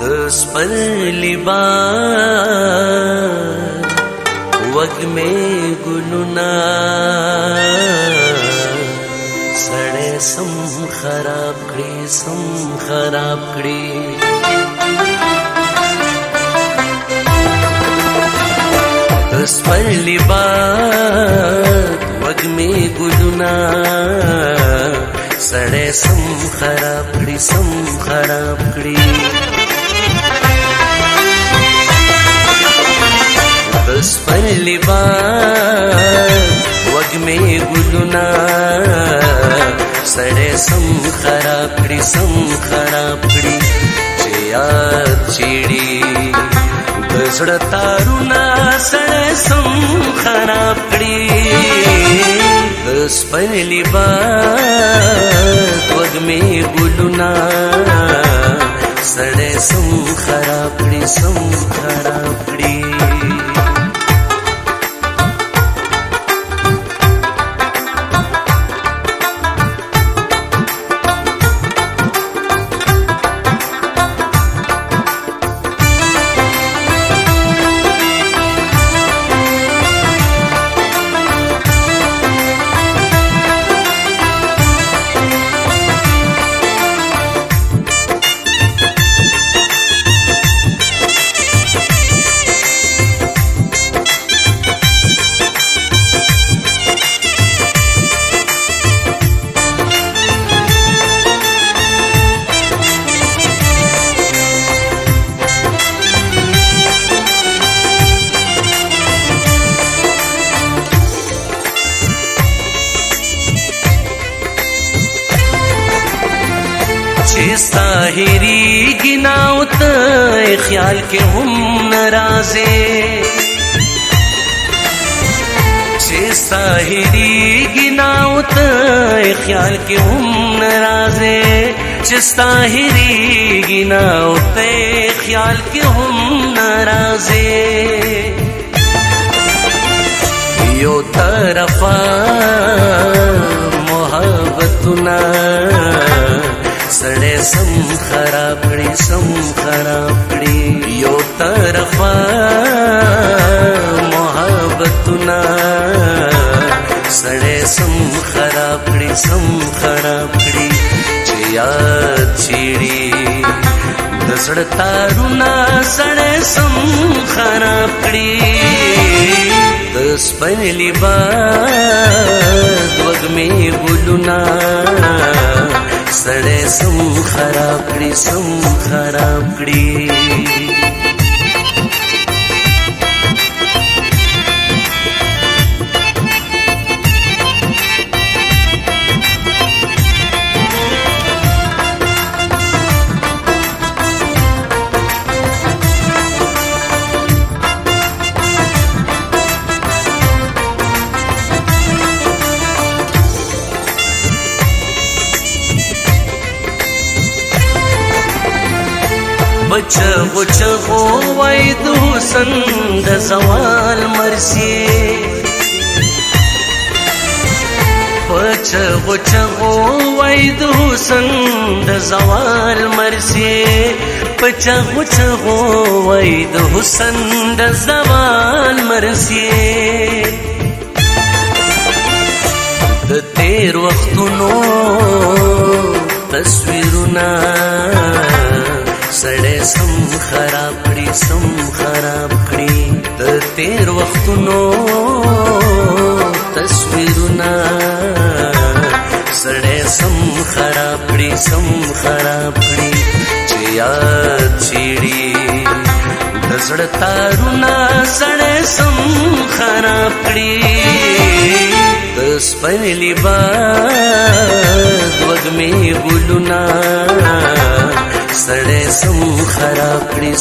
दसपल्ली बार वग में गुलुना सड़े सम खराब कड़ी दसपल्ली बार वग में गुलुना सड़े सम खराब कड़ी दसपल्ली बार वग में गुलुना सड़े सम खराब कड़ी चिया चिड़ी गजड़तारुना सड़े सम खराब कड़ी दसपल्ली बार वग में गुलुना सड़े सम खराब कड़ी साहिरी गिनाउत ख्याल के हम नाराजे साहिरी गिनाउत ख्याल के हम नाराजे साहिरी गिनाउत ख्याल के हम नाराजे यो तरफा मोहब्बतुना सड़े सम खराब कड़ी यो तरफा मोहब्बतुना सड़े सम खराब कड़ी चिया चिड़ी दसड़तारुना सड़े सम खराब कड़ी दसपल्ली बार वग में गुलुना सड़े सम खराब कड़ी बचगो वैद हुसन द सवाल मरसी बचगो वैद हुसन द सवाल मरसी बचगो वैद हुसन द सवाल मरसी द तेर वक्तुनो तस्वीरुना सड़े सम खराब कड़ी तेर वक्तुनो तस्वीरुना सड़े सम खराब कड़ी चिया चिड़ी दसड़तारुना सड़े सम खराब कड़ी दसपल्ली बार वग में गुलुना सड़े सम खराब कड़ी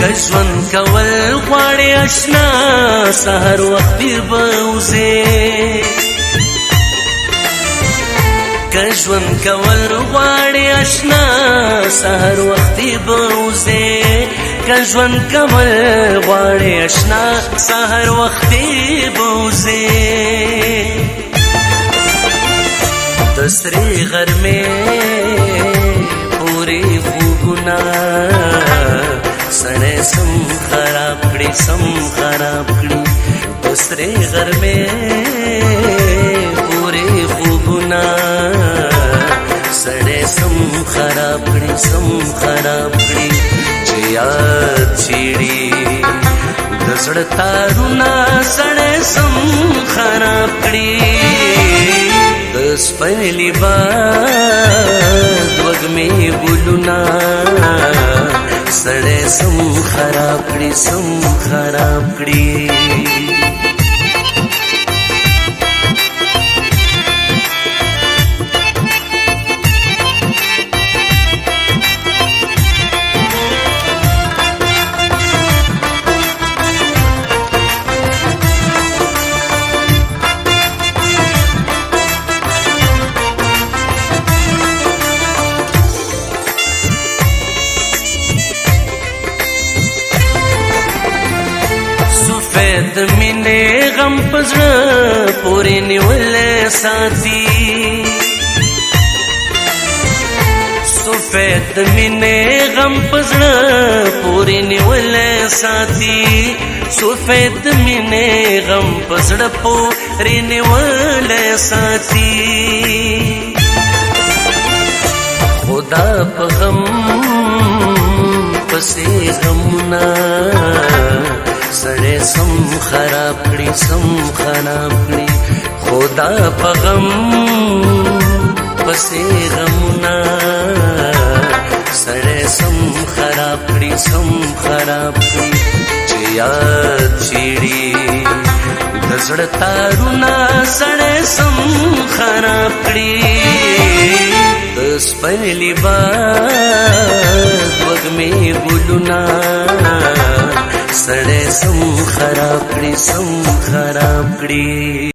کژوند کول غواړې اشنا سحر وختي به وځې کژوند کول غواړې اشنا سحر وختي به وځې کژوند کول غواړې اشنا سحر وختي به وځې د سرې غرمې پورې خوبونه سړی سم خراب کړي سم خراب کړي د سرې غرمې پورې خوبونه سړی سم خراب کړي سم خراب کړي چې یاد چیړي د زړه تارونه سړی سم خراب کړي د سپین لباس وږمې ګلونه سړی سم خراب کړي سم خراب کړي د مینې غم په زړه پورې نیولې ساتي سفید د مینې غم په زړه پورې نیولې ساتي سفید د مینې غم په زړه پورې نیولې ساتي خدا په غم پسې غمونه سړی سم خراب کړي سم خراب کړي خدا په غم پسې غمونه سړی سم خراب کړي سم خراب کړي چې یاد چیړي د زړه تارونه سړی سم خراب کړي د سپین لباس وږمې ګلونه سړی سم خراب کړي سم خراب کړي